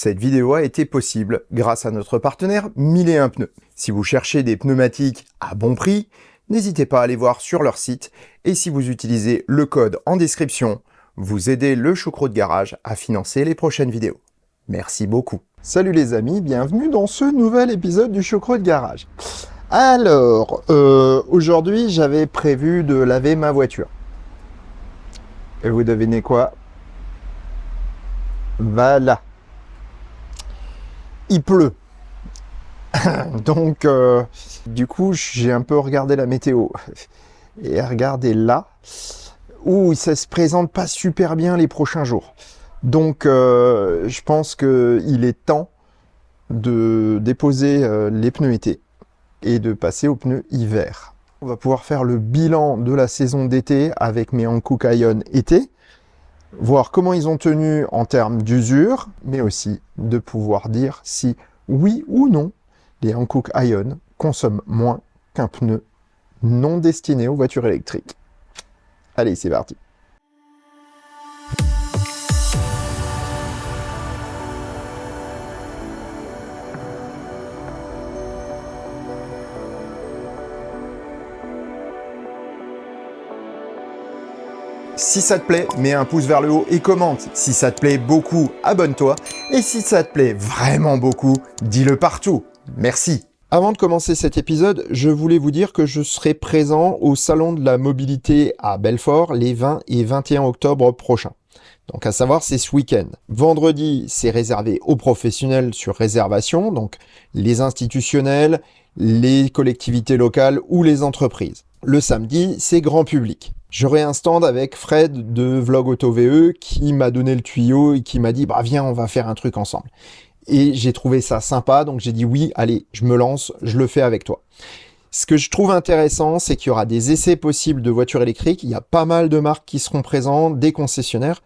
Cette vidéo a été possible grâce à notre partenaire 1001 Pneus. Si vous cherchez des pneumatiques à bon prix, n'hésitez pas à aller voir sur leur site et si vous utilisez le code en description, vous aidez le Choucroute Garage à financer les prochaines vidéos. Merci beaucoup. Salut les amis, bienvenue dans ce nouvel épisode du Choucroute Garage. Alors, aujourd'hui j'avais prévu de laver ma voiture. Et vous devinez quoi? Voilà. Il pleut. Donc, du coup, j'ai un peu regardé la météo. Et regardez là, où ça se présente pas super bien les prochains jours. Donc, je pense qu'il est temps de déposer les pneus été et de passer aux pneus hiver. On va pouvoir faire le bilan de la saison d'été avec mes Hankook Ion été, voir comment ils ont tenu en termes d'usure, mais aussi de pouvoir dire si oui ou non les Hankook Ion consomment moins qu'un pneu non destiné aux voitures électriques. Allez, c'est parti. Si ça te plaît, mets un pouce vers le haut et commente. Si ça te plaît beaucoup, abonne-toi. Et si ça te plaît vraiment beaucoup, dis-le partout. Merci. Avant de commencer cet épisode, je voulais vous dire que je serai présent au Salon de la Mobilité à Belfort les 20 et 21 octobre prochains. Donc à savoir, c'est ce week-end. Vendredi, c'est réservé aux professionnels sur réservation, donc les institutionnels, les collectivités locales ou les entreprises. Le samedi, c'est grand public. J'aurai un stand avec Fred de Vlog Auto VE qui m'a donné le tuyau et qui m'a dit « Bah viens, on va faire un truc ensemble ». Et j'ai trouvé ça sympa, donc j'ai dit « Oui, allez, je me lance, je le fais avec toi ». Ce que je trouve intéressant, c'est qu'il y aura des essais possibles de voitures électriques. Il y a pas mal de marques qui seront présentes, des concessionnaires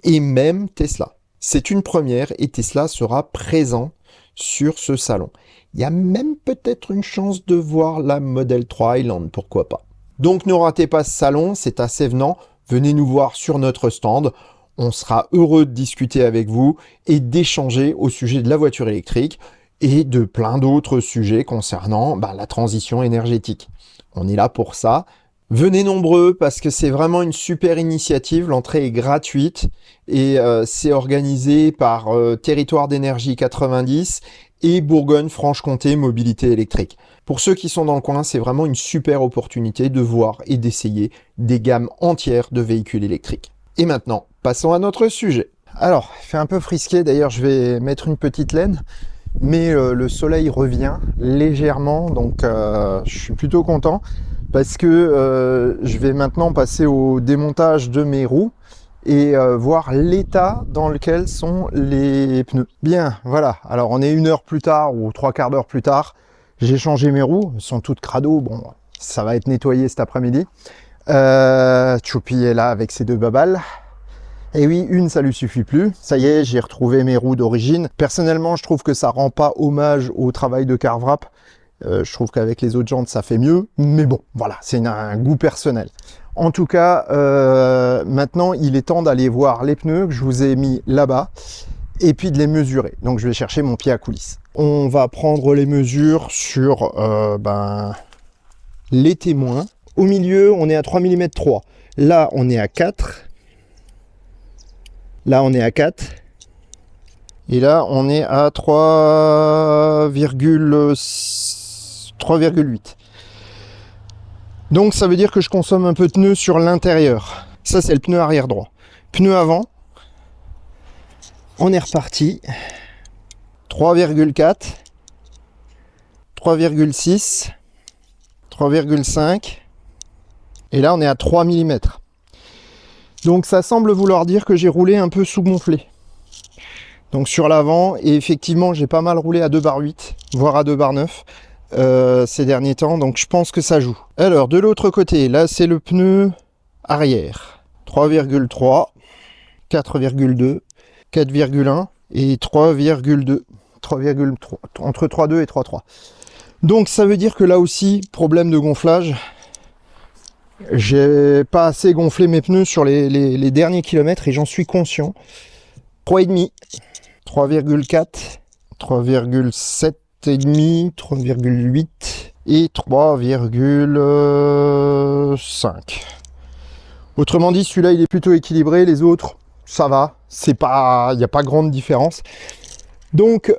et même Tesla. C'est une première et Tesla sera présent sur ce salon. Il y a même peut-être une chance de voir la Model 3 Highland, pourquoi pas. Donc ne ratez pas ce salon, c'est à Sévenant. Venez nous voir sur notre stand. On sera heureux de discuter avec vous et d'échanger au sujet de la voiture électrique et de plein d'autres sujets concernant la transition énergétique. On est là pour ça. Venez nombreux parce que c'est vraiment une super initiative. L'entrée est gratuite et c'est organisé par Territoire d'énergie 90 et Bourgogne-Franche-Comté Mobilité électrique. Pour ceux qui sont dans le coin, c'est vraiment une super opportunité de voir et d'essayer des gammes entières de véhicules électriques. Et maintenant, passons à notre sujet. Alors, il fait un peu frisqué, d'ailleurs je vais mettre une petite laine, mais le soleil revient légèrement, donc je suis plutôt content parce que je vais maintenant passer au démontage de mes roues et voir l'état dans lequel sont les pneus. Bien, voilà, alors on est 1 heure plus tard ou 3/4 d'heure plus tard, j'ai changé mes roues, elles sont toutes crado, bon, ça va être nettoyé cet après-midi. Choupi est là avec ses 2 babales. Et oui, une, ça lui suffit plus. Ça y est, j'ai retrouvé mes roues d'origine. Personnellement, je trouve que ça rend pas hommage au travail de Carvrap. Je trouve qu'avec les autres jantes, ça fait mieux. Mais bon, voilà, c'est un goût personnel. En tout cas, maintenant, il est temps d'aller voir les pneus que je vous ai mis là-bas et puis de les mesurer. Donc, je vais chercher mon pied à coulisse. On va prendre les mesures sur les témoins. Au milieu, on est à 3 mm 3. Là, on est à 4. Là, on est à 4. Et là, on est à 3,8. Donc, ça veut dire que je consomme un peu de pneu sur l'intérieur. Ça, c'est le pneu arrière droit. Pneu avant, on est reparti. 3,4. 3,6. 3,5. Et là, on est à 3 mm. Donc, ça semble vouloir dire que j'ai roulé un peu sous-gonflé. Donc, sur l'avant, et effectivement, j'ai pas mal roulé à 2/8, voire à 2/9 ces derniers temps. Donc, je pense que ça joue. Alors, de l'autre côté, là, c'est le pneu arrière. 3,3, 4,2, 4,1 et 3,2. 3,3, entre 3,2 et 3,3. Donc, ça veut dire que là aussi, problème de gonflage. J'ai pas assez gonflé mes pneus sur les derniers kilomètres et j'en suis conscient. 3,5, 3,4, 3,7,5, 3,8 et 3,5. Autrement dit, celui-là, il est plutôt équilibré. Les autres, ça va. Il n'y a pas grande différence. Donc,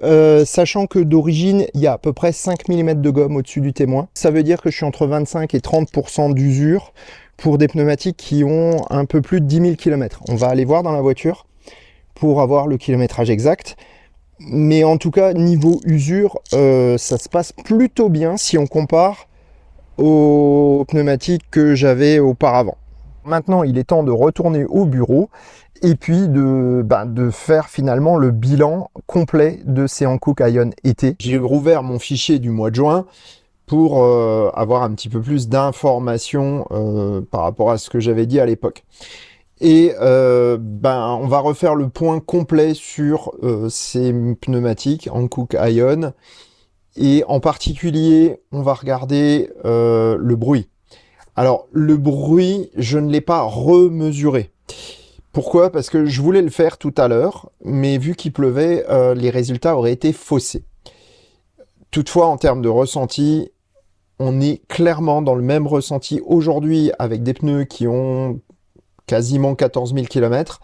sachant que d'origine, il y a à peu près 5 mm de gomme au-dessus du témoin, ça veut dire que je suis entre 25 et 30% d'usure pour des pneumatiques qui ont un peu plus de 10 000 km. On va aller voir dans la voiture pour avoir le kilométrage exact. Mais en tout cas, niveau usure, ça se passe plutôt bien si on compare aux pneumatiques que j'avais auparavant. Maintenant, il est temps de retourner au bureau et puis de faire finalement le bilan complet de ces Hankook Ion été. J'ai rouvert mon fichier du mois de juin pour avoir un petit peu plus d'informations par rapport à ce que j'avais dit à l'époque. Et on va refaire le point complet sur ces pneumatiques Hankook Ion. Et en particulier, on va regarder le bruit. Alors, le bruit, je ne l'ai pas remesuré. Pourquoi? Parce que je voulais le faire tout à l'heure, mais vu qu'il pleuvait, les résultats auraient été faussés. Toutefois, en termes de ressenti, on est clairement dans le même ressenti aujourd'hui avec des pneus qui ont quasiment 14 000 km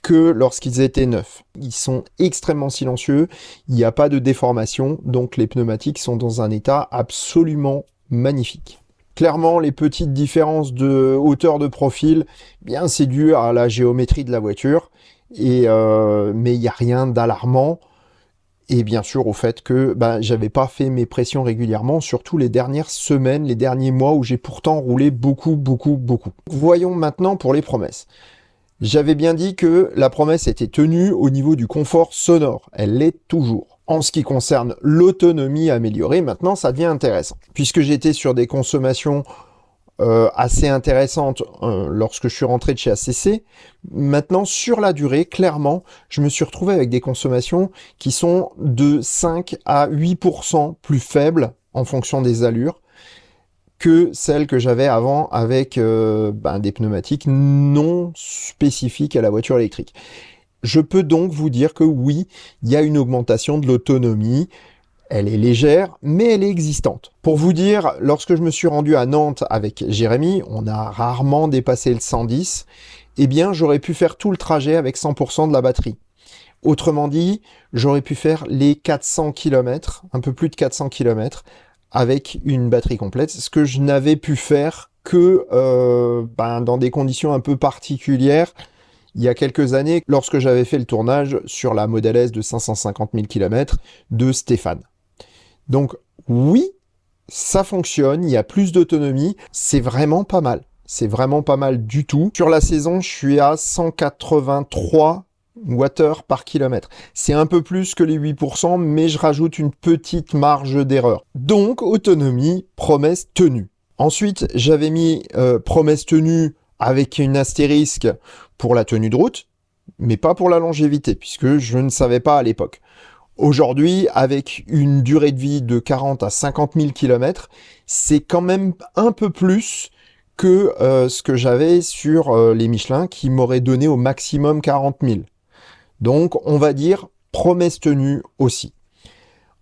que lorsqu'ils étaient neufs. Ils sont extrêmement silencieux, il n'y a pas de déformation, donc les pneumatiques sont dans un état absolument magnifique. Clairement, les petites différences de hauteur de profil, bien c'est dû à la géométrie de la voiture, mais il n'y a rien d'alarmant. Et bien sûr au fait que j'avais pas fait mes pressions régulièrement, surtout les dernières semaines, les derniers mois où j'ai pourtant roulé beaucoup. Voyons maintenant pour les promesses. J'avais bien dit que la promesse était tenue au niveau du confort sonore. Elle l'est toujours. En ce qui concerne l'autonomie améliorée, maintenant ça devient intéressant. Puisque j'étais sur des consommations assez intéressantes lorsque je suis rentré de chez ACC, maintenant sur la durée, clairement, je me suis retrouvé avec des consommations qui sont de 5 à 8% plus faibles en fonction des allures que celles que j'avais avant avec des pneumatiques non spécifiques à la voiture électrique. Je peux donc vous dire que oui, il y a une augmentation de l'autonomie. Elle est légère, mais elle est existante. Pour vous dire, lorsque je me suis rendu à Nantes avec Jérémy, on a rarement dépassé le 110, eh bien j'aurais pu faire tout le trajet avec 100% de la batterie. Autrement dit, j'aurais pu faire les 400 km, un peu plus de 400 km, avec une batterie complète, ce que je n'avais pu faire que dans des conditions un peu particulières, il y a quelques années, lorsque j'avais fait le tournage sur la Model S de 550 000 km de Stéphane. Donc oui, ça fonctionne, il y a plus d'autonomie, c'est vraiment pas mal. C'est vraiment pas mal du tout. Sur la saison, je suis à 183 Wh par kilomètre. C'est un peu plus que les 8%, mais je rajoute une petite marge d'erreur. Donc autonomie, promesse tenue. Ensuite, j'avais mis promesse tenue avec une astérisque pour la tenue de route, mais pas pour la longévité, puisque je ne savais pas à l'époque. Aujourd'hui, avec une durée de vie de 40 à 50 000 km, c'est quand même un peu plus que ce que j'avais sur les Michelin, qui m'auraient donné au maximum 40 000. Donc, on va dire promesse tenue aussi.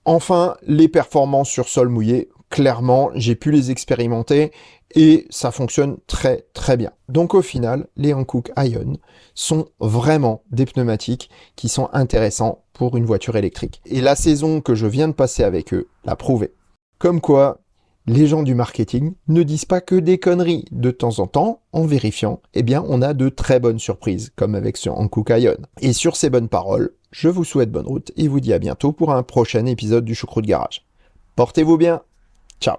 Enfin, les performances sur sol mouillé, clairement, j'ai pu les expérimenter et ça fonctionne très bien. Donc au final, les Hankook Ion sont vraiment des pneumatiques qui sont intéressants pour une voiture électrique. Et la saison que je viens de passer avec eux l'a prouvé. Comme quoi, les gens du marketing ne disent pas que des conneries. De temps en temps, en vérifiant, eh bien, on a de très bonnes surprises, comme avec ce Hankook Ion. Et sur ces bonnes paroles, je vous souhaite bonne route et vous dis à bientôt pour un prochain épisode du Choucroute Garage. Portez-vous bien. Ciao.